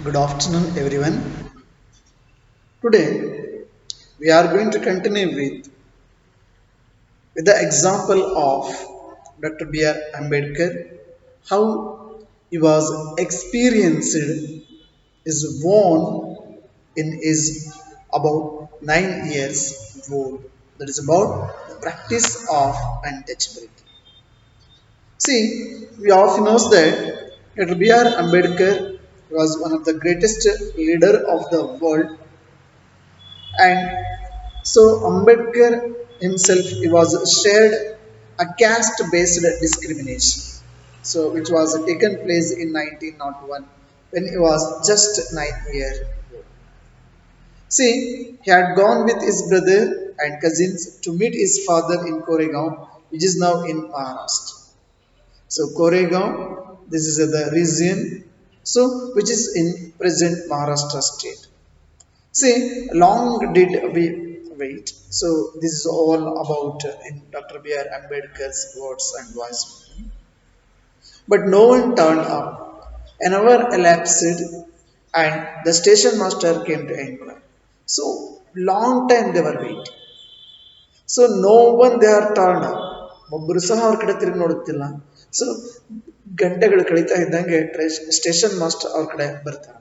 Good afternoon, everyone. Today, we are going to continue with the example of Dr. B.R. Ambedkar, how he was experienced is born in his about 9 years old. That is about the practice of untouchability. See, we often know that Dr. B.R. Ambedkar was one of the greatest leader of the world, and so Ambedkar himself he was shared a caste-based discrimination, so which was taken place in 1901 when he was just 9 years old. See, he had gone with his brother and cousins to meet his father in Koregaon, which is now in Maharashtra. So Koregaon, this is the region, so which is in present Maharashtra state. See, long did we wait. So this is all about in Dr. B.R. Ambedkar's words and voice. But no one turned up. An hour elapsed, and the station master came to inquire. So long time they were waiting. So no one there turned up. ಒಬ್ಬರು ಸಹ ಅವ್ರ ಕಡೆ ತಿರುಗಿ ನೋಡುತ್ತಿಲ್ಲ. So ಗಂಟೆಗಳು ಕಳೀತಾ ಇದ್ದಂಗೆ station master ಅವ್ರ ಕಡೆ ಬರ್ತಾರೆ.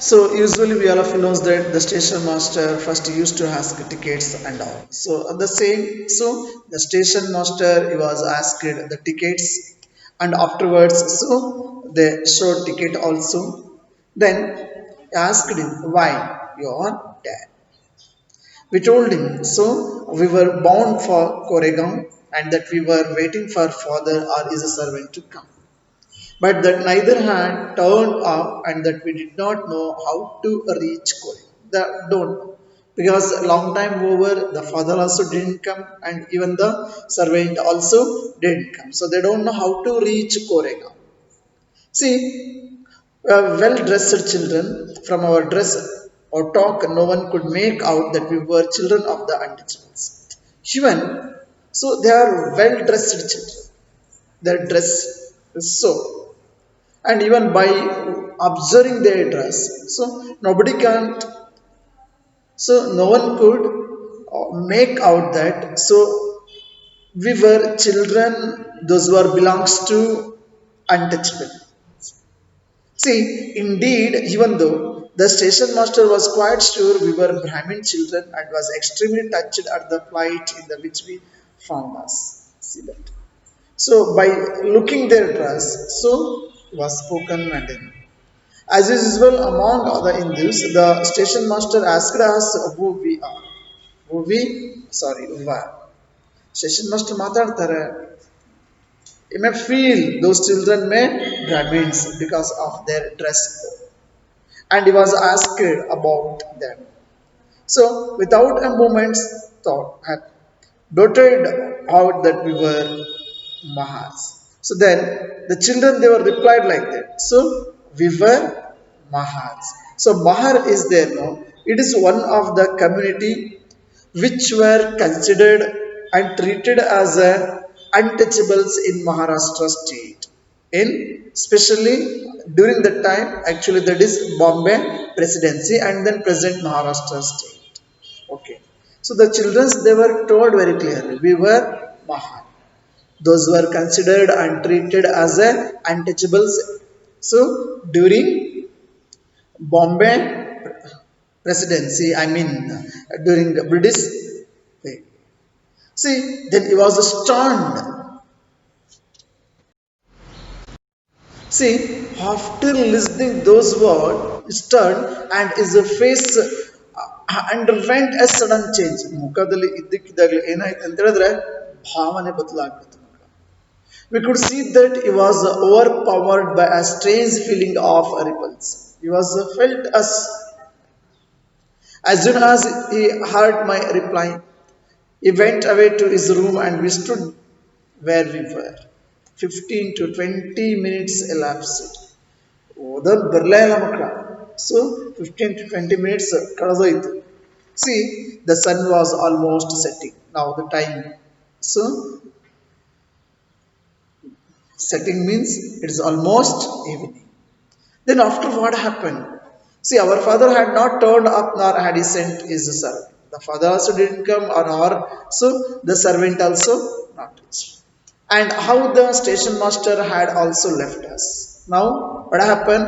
So usually we all of you knows that the station master first used to ask tickets and all. So the same, so the station master he was asked the tickets, and afterwards so they showed ticket also. Then asked him why you are dead. We told him so we were bound for Koregaon and that we were waiting for father or his servant to come, but that neither had turned up and that we did not know how to reach Kore. The don't know. Because a long time over, the father also didn't come and even the servant also didn't come. So they don't know how to reach Koregaon. See, well dressed children, from our dress or talk, no one could make out that we were children of the untouchables. Even so, they are well dressed children. Their dress is so, and even by observing their dress so nobody can't, so no one could make out that so we were children those who are belongs to untouchable. See, indeed, even though the station master was quite sure we were Brahmin children and was extremely touched at the plight in the which we found us. See that. So by looking their dress, so was spoken Mandarin. As is usual among other Hindus, the station master asked us who we are. Who we? Sorry, who are. Station master ಮಾತಾಡ್ತಾರೆ. You may feel those children may Brahmins because of their dress, and he was asked about them. So without a moment's thought, had blurted out that we were Mahas. So then the children they were replied like that. So we were Mahas. So Mahar is there now. It is one of the community which were considered and treated as a untouchables in Maharashtra state. In especially during the time, actually that is Bombay presidency and then present Maharashtra state. Okay. So the children they were told very clearly, we were Mahar. Those were considered and treated as a untouchables. So during Bombay presidency, I mean during the British, see, then he was stunned. See, after listening those words, stunned and his face underwent a sudden change. ಮುಖದಲ್ಲಿ ಇದ್ದಕ್ಕಿದ್ದಾಗಲೇ ಏನಾಯ್ತು ಅಂತ ಹೇಳಿದ್ರೆ ಭಾವನೆ ಬದಲಾಗ್ಬಿಡ್ತು. We could see that he was overpowered by a strange feeling of repulse. He was felt as soon as he heard my reply, he went away to his room and we stood where we were. 15 to 20 minutes elapsed. ಓದೋದು ಬರಲೇ ಇಲ್ಲ ಮಕ್ಕಳ. So 15 to 20 minutes ಕಳೆದೋಯ್ತು. See, the sun was almost setting. Now the time. So setting means it is almost evening. Then after what happened? See, our father had not turned up nor had he sent his servant. The father also didn't come or so the servant also not reached. And how the station master had also left us. Now what happened?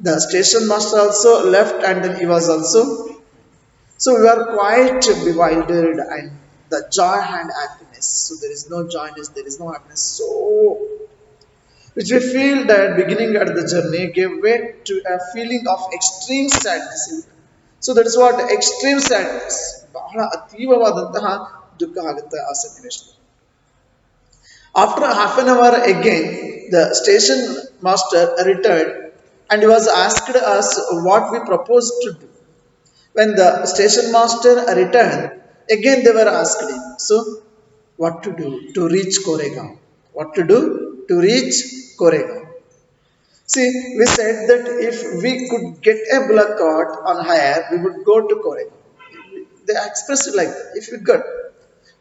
The station master also left and then he was also so we are quite bewildered and the joy and happiness. So there is no joyness, there is no happiness. So which we feel that beginning at the journey gave way to a feeling of extreme sadness. So that is what extreme sadness. ಬಹಳ ಅತೀವವಾದಂತಹ ದುಃಖ ಆಗುತ್ತೆ ಆ ಸನ್ನಿವೇಶದಲ್ಲಿ. After half an hour again, the station master returned and he was asked us what we proposed to do. When the station master returned, again they were asked him, so what to do to reach Koregaon? What to do to reach Koregaon? See, we said that if we could get a bullock cart on hire, we would go to Koregaon. They expressed it like that. If we got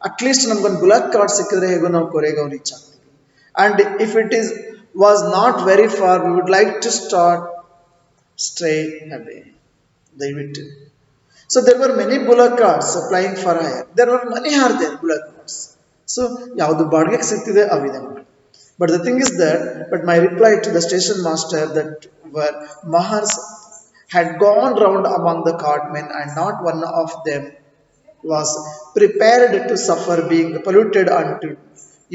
at least ನಮ್ಗೊಂದು Bullock card ಸಿಕ್ಕಿದ್ರೆ ಹೇಗೋ ನಾವು Koregaon reach ಆಗ್ತೀವಿ. And if it is was not very far, we would like to start straight away. ದಯವಿಟ್ಟು. So there were many bullock carts applying for hire. There were many are there bullock carts. So ಯಾವುದು ಬಾಡಿಗೆಗೆ ಸಿಗ್ತಿದೆ ಅವಿದೆ ಮಾಡಿ. But the thing is that, but my reply to the station master that were Mahars had gone round among the cartmen and not one of them was prepared to suffer being polluted unto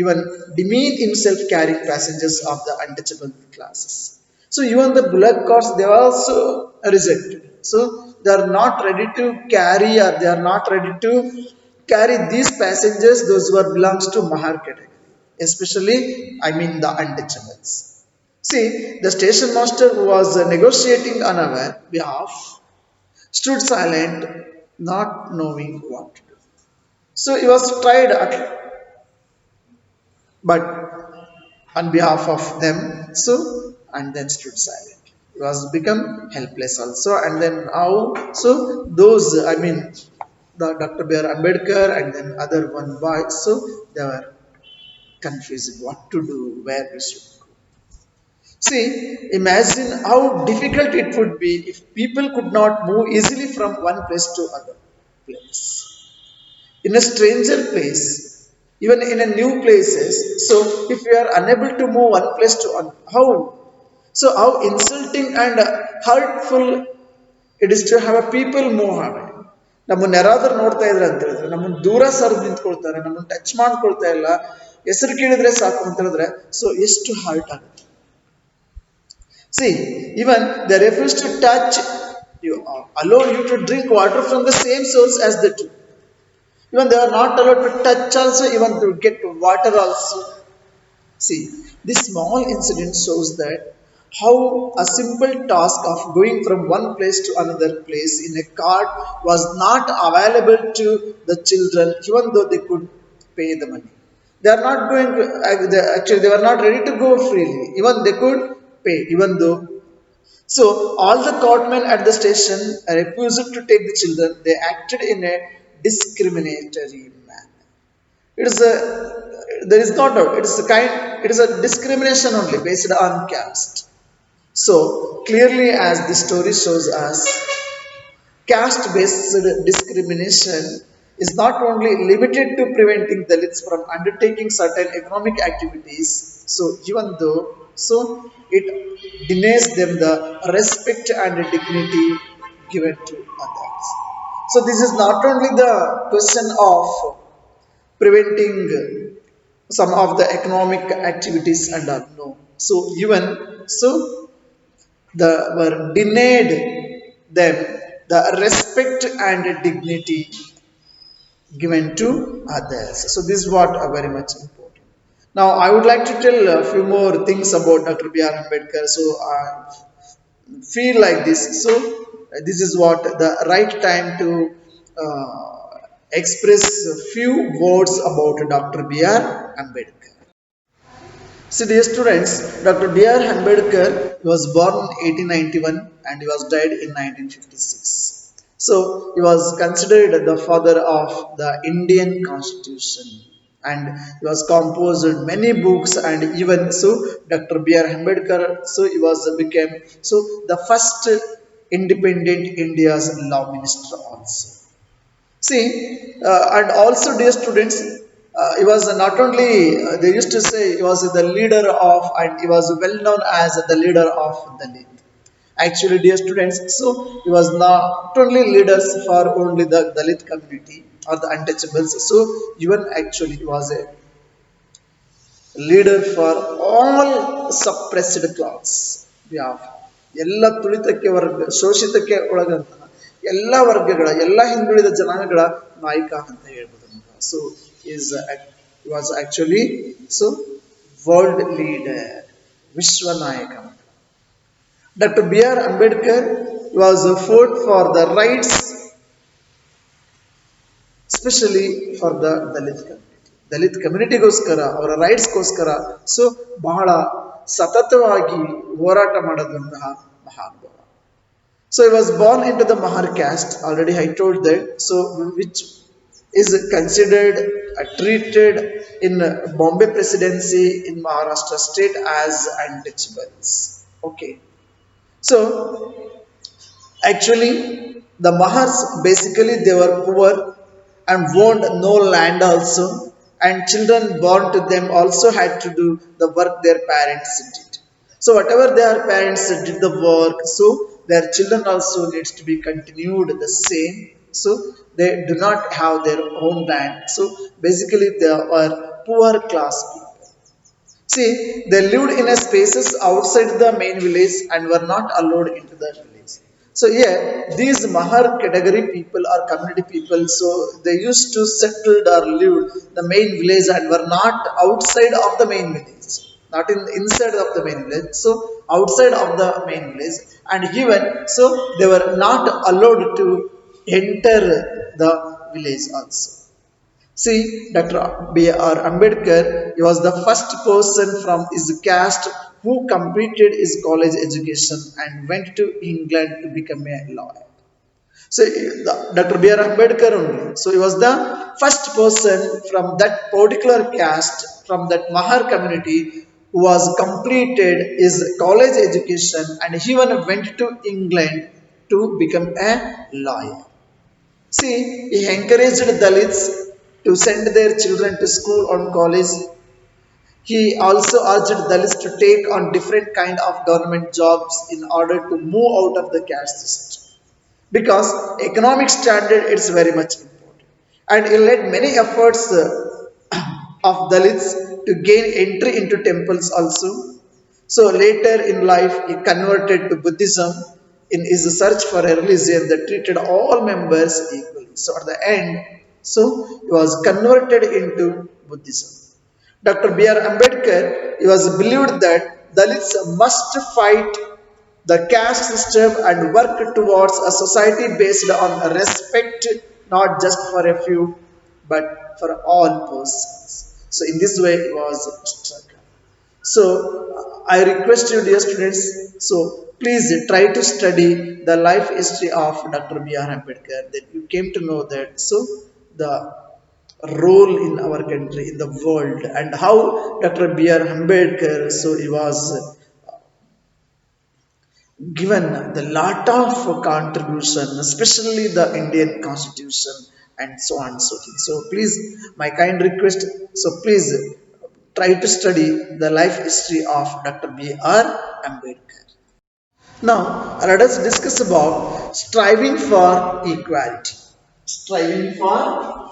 even demean himself carrying passengers of the untouchable classes. So even the bullock carts they are also rejected. So they are not ready to carry or they are not ready to carry these passengers those who are belongs to Mahar category, especially I mean the untouchables. See, the station master who was negotiating on our behalf stood silent, not knowing what to do. So he was tried, but on behalf of them, so and then stood silent. He was become helpless also, and then how? So those, I mean, the Dr. B.R. Ambedkar and then other one boy, so they were confused what to do, where we should go. See, imagine how difficult it would be if people could not move easily from one place to other place. In a stranger place, even in a new places, so if we are unable to move one place to another, how? So how insulting and hurtful it is to have a people move away. ನಮ್ಮನ್ನ ಯಾರಾದ್ರೂ ನೋಡ್ತಾ ಇದ್ರೆ ಅಂತ ಹೇಳಿದ್ರೆ ನಮ್ಮನ್ನ ದೂರ ಸರಿದು ನಿಂತ್ಕೊಳ್ತಾರೆ, ನಮ್ಮನ್ನ ಟಚ್ ಮಾಡ್ಕೊಳ್ತಾ ಇಲ್ಲ, ಹೆಸರು ಕೇಳಿದ್ರೆ ಸಾಕು ಅಂತ ಹೇಳಿದ್ರೆ ಸೊ ಎಷ್ಟು ಹರ್ಟ್ ಆಗುತ್ತೆ. See, even they refuse to touch you, allow you to drink water from the same source as the tree. Even they are not allowed to touch also, even to get water also. See, this small incident shows that how a simple task of going from one place to another place in a cart was not available to the children, even though they could pay the money. They are not going to, actually, they were not ready to go freely, even they could pay, even though. So, all the cartmen at the station refused to take the children, they acted in a discriminatory manner. It is a, there is no doubt, it is a discrimination only based on caste. So clearly, as the story shows us, caste-based discrimination is not only limited to preventing Dalits from undertaking certain economic activities, so even though, so it denies them the respect and dignity given to others. So this is not only the question of preventing some of the economic activities and all, no. So even so were denied them the respect and dignity given to others. So this is what are very much important. Now I would like to tell a few more things about Dr. B.R. Ambedkar. So I feel like this. So this is what the right time to express a few words about Dr. B.R. Ambedkar. See, dear students, Dr. B.R. Ambedkar was born in 1891 and he was died in 1956. So, he was considered the father of the Indian Constitution. and he was composed many books, and even so Dr. B.R. Ambedkar, so he was became so the first independent India's law minister also. See, and also, dear students, he was not only, they used to say he was the leader of, and he was well known as the leader of Dalit. Actually, dear students, so he was not only leaders for only the Dalit community or the untouchables, so even actually he was a leader for all suppressed class. Yeah. ಎಲ್ಲ ತುಳಿತಕ್ಕೆ ವರ್ಗ ಶೋಷಿತಕ್ಕೆ ಒಳಗಂತಹ ಎಲ್ಲ ವರ್ಗಗಳ ಎಲ್ಲ ಹಿಂದುಳಿದ ಜನಾಂಗಗಳ ನಾಯಕ ಅಂತ ಹೇಳ್ಬೋದು. So is was actually so world leader, ವಿಶ್ವ ನಾಯಕ. Doctor B R Ambedkar was fought for the rights, specially for the Dalit community. Dalit ಕಮ್ಯುನಿಟಿಗೋಸ್ಕರ ಅವರ ರೈಟ್ಸ್ಗೋಸ್ಕರ ಸೊ ಬಹಳ ಸತತವಾಗಿ ಹೋರಾಟ ಮಾಡಿದಂತಹ ಮಹಾನುಭಾವ. So he was born into the Mahar caste. Already I told that. So which is considered treated in Bombay Presidency in Maharashtra state as untouchables. Okay. So actually the Mahars basically they were poor and owned no land also, and children born to them also had to do the work their parents did. So whatever their parents did the work, so their children also needs to be continued the same. So they do not have their own land. So basically they are poor class people. See, they lived in a spaces outside the main village and were not allowed into the village. So yeah, these Mahar category people or community people, so they used to settle or live the main village and were not outside of the main village, not in inside of the main village. So outside of the main village, and even so they were not allowed to enter the village also. See, Dr. B.R. Ambedkar, he was the first person from his caste who completed his college education and went to England to become a lawyer. So, Dr. B.R. Ambedkar only. So, he was the first person from that particular caste, from that Mahar community, who was completed his college education and he even went to England to become a lawyer. See, he encouraged Dalits to send their children to school or college. He also urged Dalits to take on different kind of government jobs in order to move out of the caste system. Because economic standard is very much important. And he led many efforts of Dalits to gain entry into temples also. So later in life, he converted to Buddhism in his search for a religion that treated all members equally. So at the end, so he was converted into Buddhism. Dr. B.R. Ambedkar, he was believed that Dalits must fight the caste system and work towards a society based on respect, not just for a few, but for all persons. So in this way, it was struggle. So I request you, dear students, so please try to study the life history of Dr. B.R. Ambedkar. That you came to know that so the role in our country, in the world, and how Dr. B.R. Ambedkar, so he was given the lot of contribution, especially the Indian Constitution and so on and so forth. So please, my kind request, so please try to study the life history of Dr. B.R. Ambedkar. Now, let us discuss about striving for equality. Striving for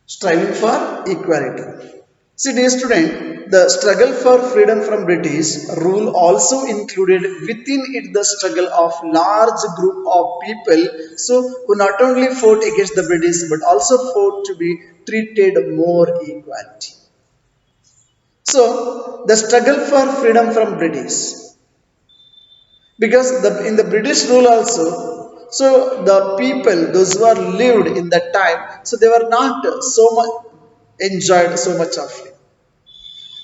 striving for equality. See, dear student, the struggle for freedom from British rule also included within it the struggle of large group of people, so who not only fought against the British but also fought to be treated more equality. So, the struggle for freedom from British, because in the British rule also, so the people, those who are lived in that time, so they were not so much enjoyed so much of it.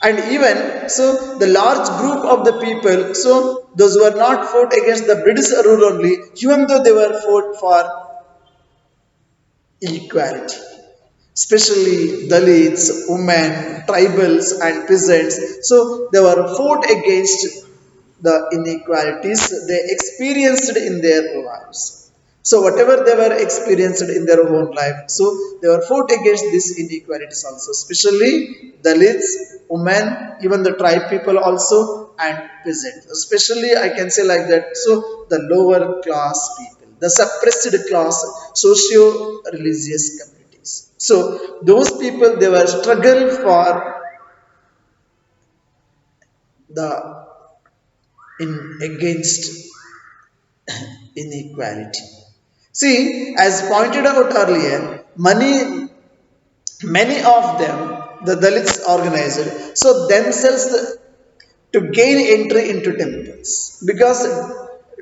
And even so, the large group of the people, so those who were not fought against the British rule only, even though they were fought for equality, especially Dalits, women, tribals, and peasants. So they were fought against the inequalities they experienced in their lives. So whatever they were experienced in their own life, so they were fought against these inequalities also, especially Dalits, women, even the tribe people also, and peasants. Especially I can say like that. So the lower class people, the suppressed class, socio-religious communities. So those people they were struggle for the in against inequality. See, as pointed out earlier, many of them, the Dalits organized, so themselves to gain entry into temples. Because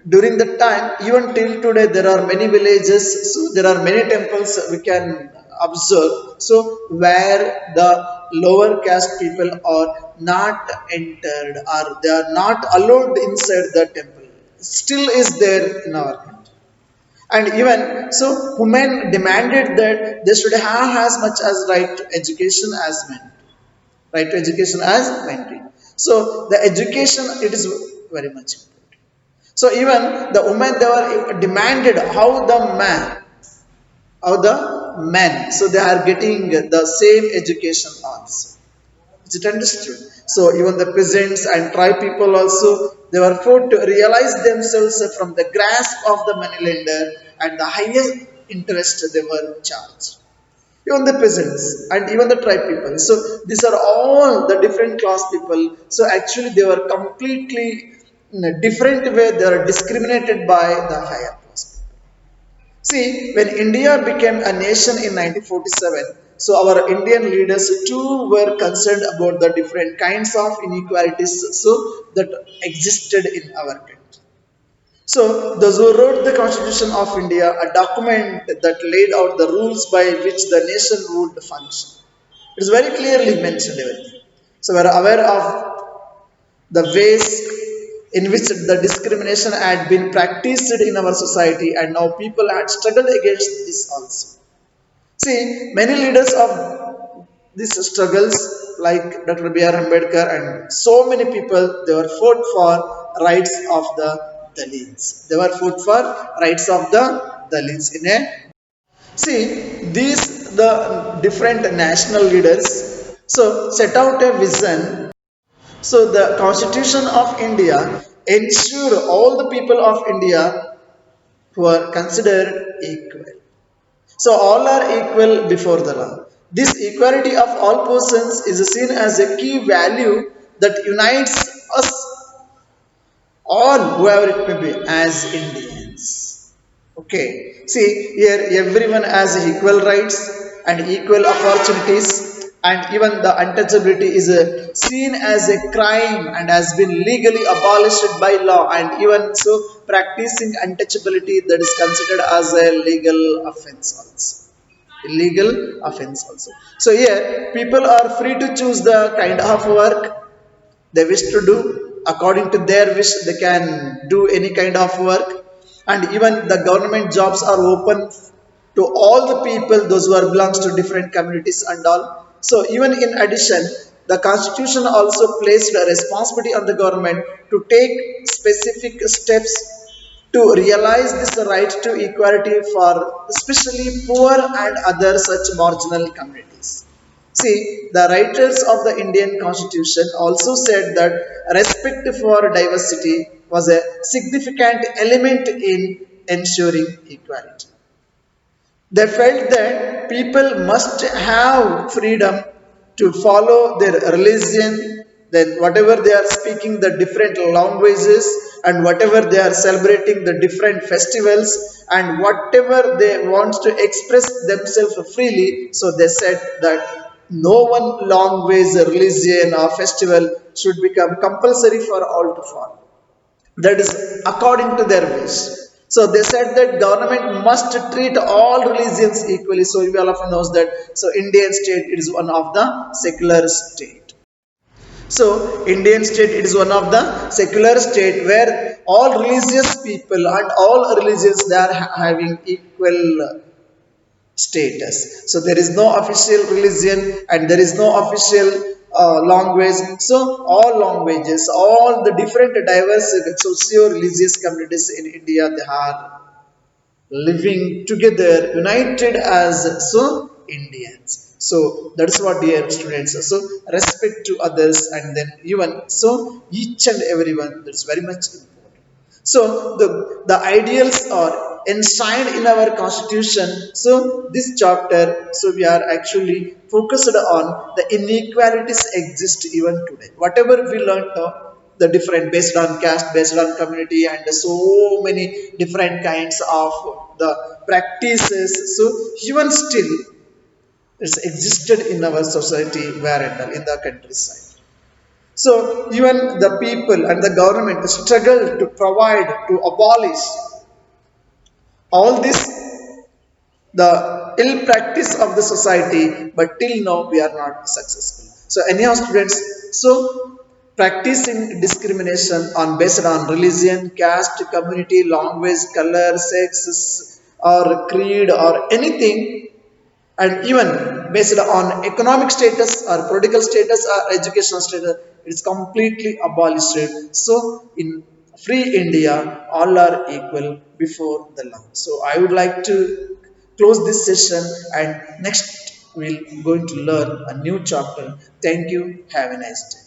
during the time, even till today, there are many villages, so there are many temples we can observe. So, where the lower caste people are not entered or they are not allowed inside the temple, still is there in our country. And even so, women demanded that they should have as much as right to education as men. Right to education as men did. So the education it is very much important. So even the women they were demanded how the men, so they are getting the same education also. Is it understood? So even the peasants and tribe people also they were forced to realize themselves from the grasp of the moneylender and the highest interest they were charged. Even the peasants and even the tribe people. So these are all the different class people. So actually they were completely in a different way they are discriminated by the higher class. See, when India became a nation in 1947, so our Indian leaders too were concerned about the different kinds of inequalities so that existed in our country. So, those who wrote the Constitution of India, a document that laid out the rules by which the nation would function. It is very clearly mentioned everything. So, we are aware of the ways in which the discrimination had been practiced in our society, and now people had struggled against this also. See, many leaders of these struggles, like Dr. B.R. Ambedkar and so many people, they were fought for rights of the Dalits. They were fought for rights of the Dalits in a see these the different national leaders so set out a vision. So the Constitution of India ensure all the people of India who are considered equal. So all are equal before the law. This equality of all persons is seen as a key value that unites us all, whoever it may be, as Indians. Okay. See, here everyone has equal rights and equal opportunities, and even the untouchability is seen as a crime and has been legally abolished by law, and even so, practicing untouchability that is considered as a legal offense also. Illegal offense also. So here, people are free to choose the kind of work they wish to do according to their wish they can do any kind of work, and even the government jobs are open to all the people those who are belongs to different communities and all. So even in addition, the constitution also placed a responsibility on the government to take specific steps to realize this right to equality for especially poor and other such marginal communities. See, the writers of the Indian Constitution also said that respect for diversity was a significant element in ensuring equality. They felt that people must have freedom to follow their religion, then whatever they are speaking the different languages, and whatever they are celebrating the different festivals, and whatever they want to express themselves freely. So they said that no one language, religion or festival should become compulsory for all to follow, that is according to their wish. So they said that government must treat all religions equally. So we all of knows that so Indian state is one of the secular state. So Indian state it is one of the secular state where all religious people and all religions they are having equal status. So there is no official religion and there is no official language. So all languages, all the different diverse socio-religious communities in India, they are living together, united as so Indians. So that's what dear students. So respect to others and then even so each and everyone. That's very much important. So the ideals are enshrined in our constitution. So this chapter, so we are actually focused on the inequalities exist even today. Whatever we learned now, the different based on caste, based on community, and so many different kinds of the practices. So even still, it's existed in our society where and all, in the countryside. So even the people and the government struggle to provide, to abolish all this, the ill practice of the society, but till now we are not successful. So anyhow, students, so practicing discrimination on based on religion, caste, community, language, color, sex, or creed, or anything, and even based on economic status or political status or educational status, it's completely abolished. So in free India all are equal before the law. So I would like to close this session, and next we'll going to learn a new chapter. Thank you, have a nice day.